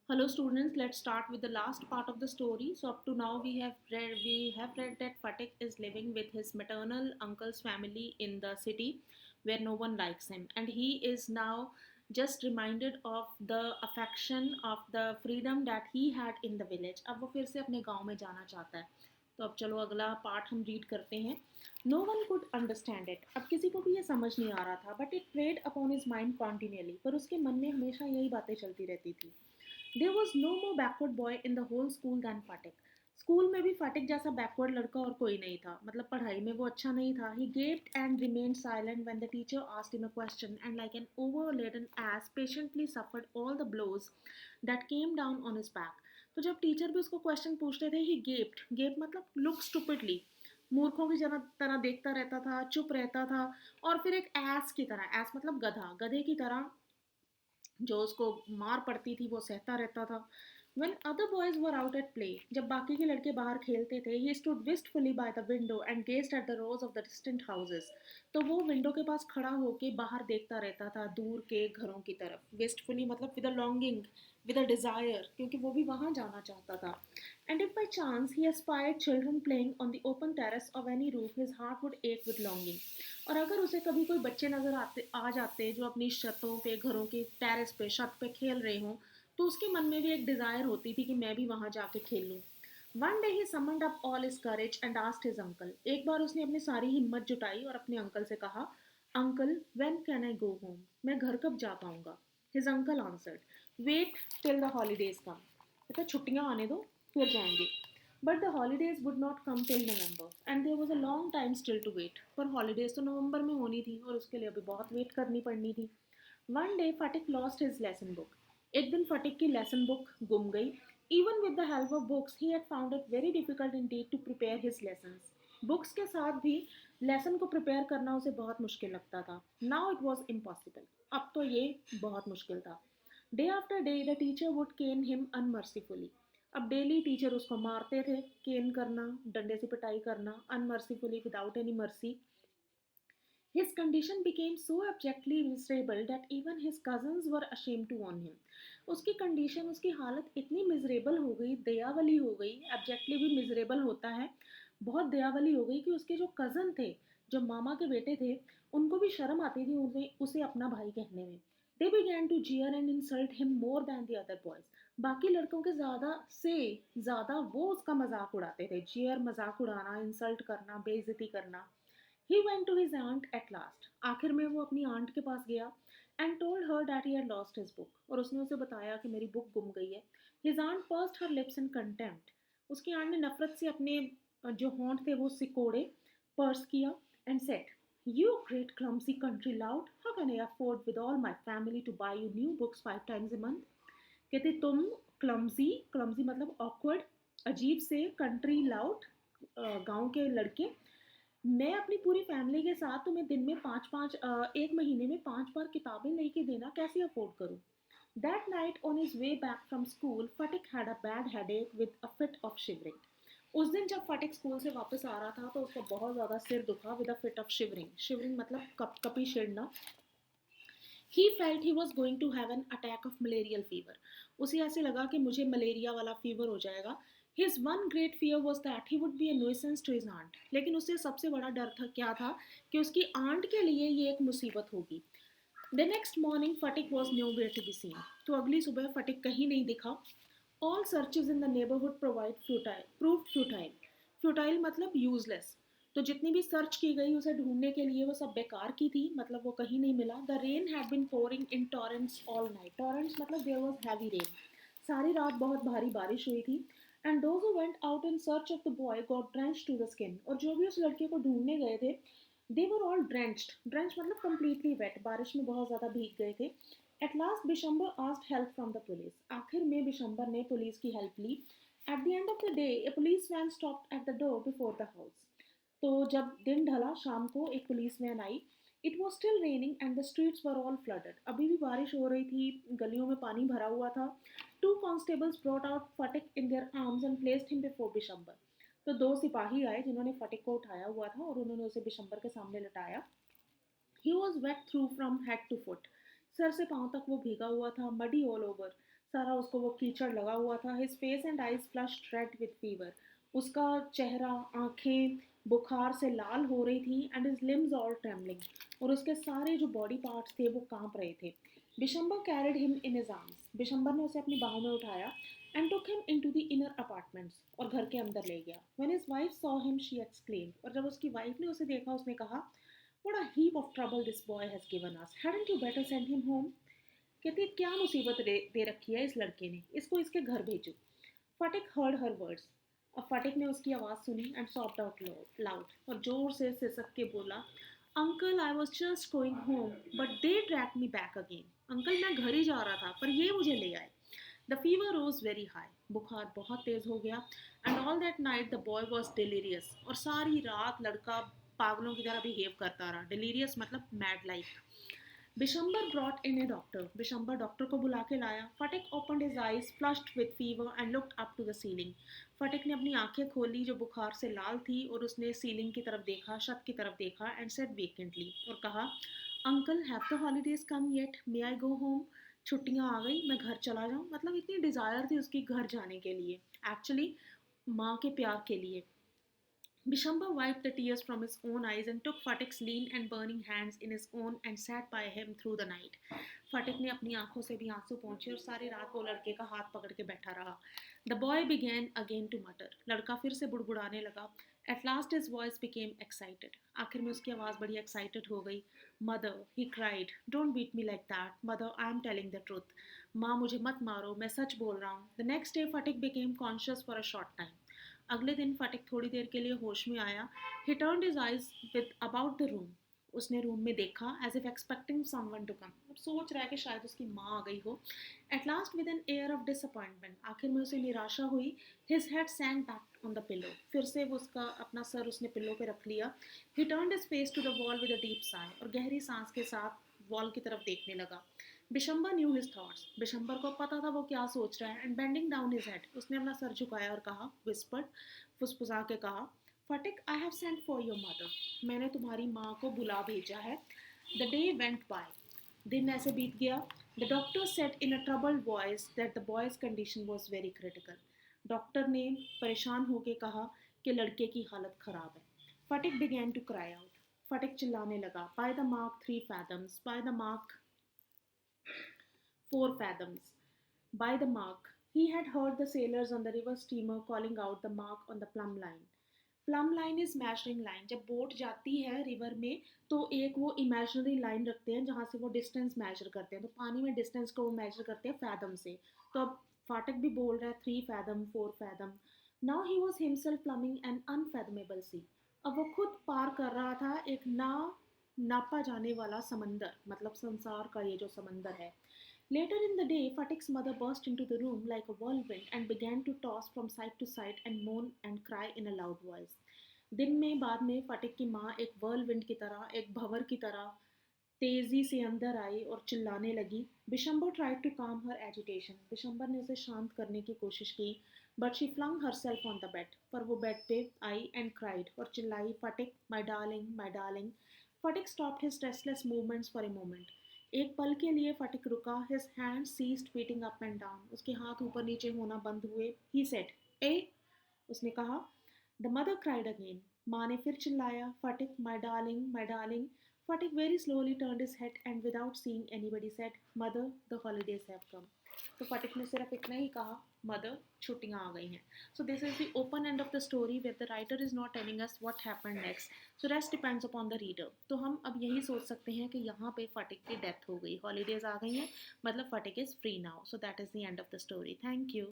Hello students, let's start with the last part of the story. So up to now we have read that Fatik is living with his maternal uncle's family in the city where no one likes him, and he is now just reminded of the affection of the freedom that he had in the village. अब वो फिर से अपने गांव में जाना चाहता है. तो अब चलो अगला पार्ट हम रीड करते हैं. No one could understand it. अब किसी को भी ये समझ नहीं आ रहा था, but it played upon his mind continuously. पर उसके मन में हमेशा यही बातें चलती रहती थी. There was no more backward boy in the whole school than Phatik. School में भी फाटिक जैसा बैकवर्ड लड़का और कोई नहीं था. मतलब पढ़ाई में वो अच्छा नहीं था. He gaped and remained silent when the teacher asked him a question and like an overladen ass patiently suffered all the blows that came down on his back. तो जब टीचर भी उसको क्वेश्चन पूछते थे ही गेप्ड. गेप मतलब look stupidly. मूर्खों की तरह देखता रहता था, चुप रहता था. और फिर एक एस की तरह, एस मतलब गधा, गधे की तरह जो उसको मार पड़ती थी वो सहता रहता था. When other boys were out at play, जब बाकी के लड़के बाहर खेलते थे, he stood wistfully by the window and gazed at the rows of the distant houses. तो वो विंडो के पास खड़ा होके बाहर देखता रहता था दूर के घरों की तरफ. Wistfully मतलब with a longing, with a desire, क्योंकि वो भी वहाँ जाना चाहता था. And if by chance he espied children playing on the open terrace of any roof, his heart would ache with longing. और अगर उसे कभी कोई बच्चे नजर आते आ जाते जो अपनी छतों पे, घरों के टेरेस पे, छत पे खेल रहे हों, तो उसके मन में भी एक डिजायर होती थी कि मैं भी वहां जाके खेल लूं. One day he summoned up all his courage and asked his uncle. एक बार उसने अपनी सारी हिम्मत जुटाई और अपने अंकल से कहा, uncle when can I go home. मैं घर कब जा पाऊंगा. His uncle answered, wait till the holidays come. कहता छुट्टियां आने दो फिर जाएंगे. But the holidays would not come till November and there was a long time still to wait. पर हॉलीडेज तो नवंबर में होनी थी और उसके लिए अभी बहुत वेट करनी पड़नी थी. One day Phatik lost his lesson book. एक दिन फटिक की लेसन बुक गुम गई. Even with the help of books he had found it very difficult indeed to prepare his lessons. Books के साथ भी लेसन को प्रिपेयर करना उसे बहुत मुश्किल लगता था. Now it was impossible. अब तो ये बहुत मुश्किल था. Day after day the teacher would cane him unmercifully. अब डेली टीचर उसको मारते थे. केन करना, डंडे से पिटाई करना, unmercifully without any mercy. His condition became so abjectly miserable that even his cousins were ashamed to warn him. उसकी कंडीशन, उसकी हालत इतनी मिजरेबल हो गई, दयावली हो गई. एब्जेक्टली भी मिजरेबल होता है. बहुत दयावली हो गई कि उसके जो कज़न थे, जो मामा के बेटे थे, उनको भी शर्म आती थी उसे अपना भाई कहने में. They began to jeer and insult him more than the other boys. बाकी लड़कों के ज़्यादा वो उसका मजाक उड़ाते थे. जेयर मजाक उड़ाना, इंसल्ट करना, बेइज्जती करना. He went to his aunt at last. आखिर में वो अपनी आंट के पास गया and told her that he had lost his book. और उसने उसे बताया कि मेरी बुक गुम गई है. His aunt pursed her lips in contempt. उसकी आंट ने नफरत से अपने जो होंठ थे वो सिकोड़े, पर्स किया and said, You great clumsy country lout, how can I afford with all my family to buy you new books 5 times a month? कहते तुम क्लमजी, क्लमजी मतलब ऑकवर्ड, अजीब से, कंट्री लाउट, गांव के लड़के, मैं अपनी पूरी फैमिली के साथ तुम्हें दिन में पाँच पाँच एक महीने में 5 बार किताबें लेके देना कैसे अफोर्ड करूं. That night on his way back from school Phatik had a bad headache with a fit of shivering. उस दिन जब फटिक स्कूल से वापस आ रहा था तो उसको बहुत ज़्यादा सिर दुखा. With a fit of shivering, shivering मतलब कपी छिड़ना. He felt he was going to have an attack of malarial fever. उसे ऐसे लगा कि मुझे मलेरिया वाला फीवर हो जाएगा. His one great fear was that he would be a nuisance to his aunt. लेकिन उससे सबसे बड़ा डर था, क्या था, कि उसकी आंट के लिए ये एक मुसीबत होगी. The next morning Phatik was nowhere to be seen. तो अगली सुबह फटिक कहीं नहीं दिखा. All searches in the neighbourhood provide futile prove futile. Futile मतलब यूजलेस. तो जितनी भी सर्च की गई उसे ढूंढने के लिए वो सब बेकार की थी. मतलब वो कहीं नहीं मिला. The rain had been pouring in torrents all night. Torrents मतलब देयर वाज हैवी रेन. सारी रात बहुत भारी बारिश हुई थी. And those who went out in search of the boy got drenched to the skin. और जो भी उस लड़के को ढूंढने गए थे, they were all drenched. Drench मतलब कंप्लीटली वेट, बारिश में बहुत ज़्यादा भीग गए थे. At last Bishambar asked help from the police. आखिर में बिशंबर ने पुलिस की हेल्प ली. At the end of the day a police van stopped at the door before the house. तो जब दिन ढला, शाम को एक पुलिस वैन आई. It was still raining and the streets were all flooded. अभी भी बारिश हो रही थी, गलियों में पानी भरा हुआ था. Two constables brought out Phatik in their arms and placed him before Bishambar. तो 2 सिपाही आए जिन्होंने फटिक को उठाया हुआ था और उन्होंने उसे बिशंबर के सामने लटाया. He was wet through from head to foot. सर से पांव तक वो भीगा हुआ था, मडी ऑल ओवर. सारा उसको वो कीचड़ लगा हुआ था. His face and eyes flushed read with fever. उसका चेहरा, आंखें बुखार से लाल हो रही थी. And his limbs all trembling. और उसके सारे जो बॉडी पार्ट्स थे वो कांप रहे थे. Bishambar carried him in his arms. Bishambar ने उसे अपनी बाहों में उठाया. And took him into the inner apartments. और घर के अंदर ले गया. When his wife saw him she exclaimed. और जब उसकी वाइफ ने उसे देखा उसने कहा, What a heap of trouble this boy has given us. Hadn't you better send him home? कहती क्या मुसीबत दे रखी है इस लड़के ने, इसको इसके घर भेजो. फटिक हर्ड हर वर्ड्स. अब फटिक ने उसकी आवाज़ सुनी एंड सॉफ्ट आउट लाउड. और जोर से सिसक के बोला, uncle I was just going home but they drag me back again. Uncle मैं घर ही जा रहा था पर ये मुझे ले आए. The fever rose very high. बुखार बहुत तेज हो गया. And all that night the boy was delirious. और सारी रात लड़का पागलों की तरह बिहेव करता रहा. डिलीरियस मतलब mad like. Bishambar brought in a doctor. Bishambar doctor को बुला के लाया. Phatik opened his eyes flushed with fever and looked up to the ceiling. Phatik ने अपनी आंखें खोली जो बुखार से लाल थी और उसने सीलिंग की तरफ देखा, छत की तरफ देखा. And said vacantly. और कहा, uncle have the holidays come yet, may I go home. छुट्टियां आ गई, मैं घर चला जाऊं. मतलब इतनी डिज़ायर थी उसकी घर जाने के लिए, एक्चुअली माँ के प्यार के लिए. Bishamba wiped the tears from his own eyes and took Fatik's lean and burning hands in his own and sat by him through the night. Fatik ने अपनी आंखों से भी आंसू पहुंचे और सारी रात वो लड़के का हाथ पकड़ के बैठा रहा. The boy began again to mutter. लड़का फिर से बुड़बुड़ाने लगा. At last his voice became excited. आखिर में उसकी आवाज़ बड़ी excited हो गई. Mother, he cried, don't beat me like that. Mother, I am telling the truth. माँ मुझे मत मारो, मैं सच बोल रहा हूँ. The next day Fatik became conscious for a short time. अगले दिन फटिक थोड़ी देर के लिए होश में आया. He turned his eyes with about the room. उसने रूम में देखा as if expecting someone to come. अब सोच रहा है कि शायद उसकी माँ आ गई हो. At last with an air of disappointment. आखिर में उसे निराशा हुई. His head sank back on the pillow. फिर से वो उसका अपना सर उसने पिलो पे रख लिया. He turned his face to the wall with a deep sigh. और गहरी सांस के साथ वॉल की तरफ देखने लगा. Bishambar new his thoughts. Bishambar को पता था वो क्या सोच रहा है. And bending down his head, उसने अपना सर झुकाया और कहा, विस्पर्ड, फुसफुसा के कहा, Phatik I have sent for your mother. मैंने तुम्हारी माँ को बुला भेजा है. The day went by. दिन ऐसे बीत गया. The doctor said in a troubled voice that the boy's condition was very critical. Doctor ने परेशान होकर कहा कि लड़के की हालत खराब है. फटिक बिगैन टू क्राई आउट. फटिक चिल्लाने लगा. By the mark 3 fathoms, by the mark 4 fathoms. By the mark, he had heard the sailors on the river steamer calling out the mark on the plumb line. Plum line is measuring line. जब boat जाती है river में तो एक वो imaginary line रखते हैं जहाँ से वो डिस्टेंस मेजर करते हैं. तो पानी में डिस्टेंस को वो मेजर करते हैं फैदम से. तो अब फाटक भी बोल रहा है 3 fathom 4 fathom. Now he was himself plumbing an unfathomable sea. अब वो खुद पार कर रहा था एक ना नापा जाने वाला समंदर. मतलब संसार का ये जो समंदर है. Later in the day, Fatik's mother burst into the room like a whirlwind and began to toss from side to side and moan and cry in a loud voice. दिन में बाद में फटिक की माँ एक whirlwind की तरह, एक भंवर की तरह तेजी से अंदर आई और चिल्लाने लगी. Bishambar tried to calm her agitation. Bishambar ने उसे शांत करने की कोशिश की. But she flung herself on the bed. पर वो बेड पे आई and cried और चिल्लाई, फटिक, my darling, my darling. Fatik stopped his restless movements for a moment. एक पल के लिए फटिक रुका. His hand ceased beating up and down. उसके हाथ ऊपर नीचे होना बंद हुए. ही सेड, ए, उसने कहा. The mother cried again. माँ ने फिर चिल्लाया, Phatik, my darling, my darling. Phatik very slowly turned his head and without seeing anybody said, mother, the holidays have come. तो फटिक ने सिर्फ इतना ही कहा, मदर, छुट्टियाँ आ गई हैं. So this is the open end of the story where the writer is not telling us what happened next. So rest depends upon the reader. तो हम अब यही सोच सकते हैं कि यहाँ पे फटिक की डेथ हो गई, हॉलीडेज आ गई हैं, मतलब Phatik is free now. So that is the end of the story. Thank you.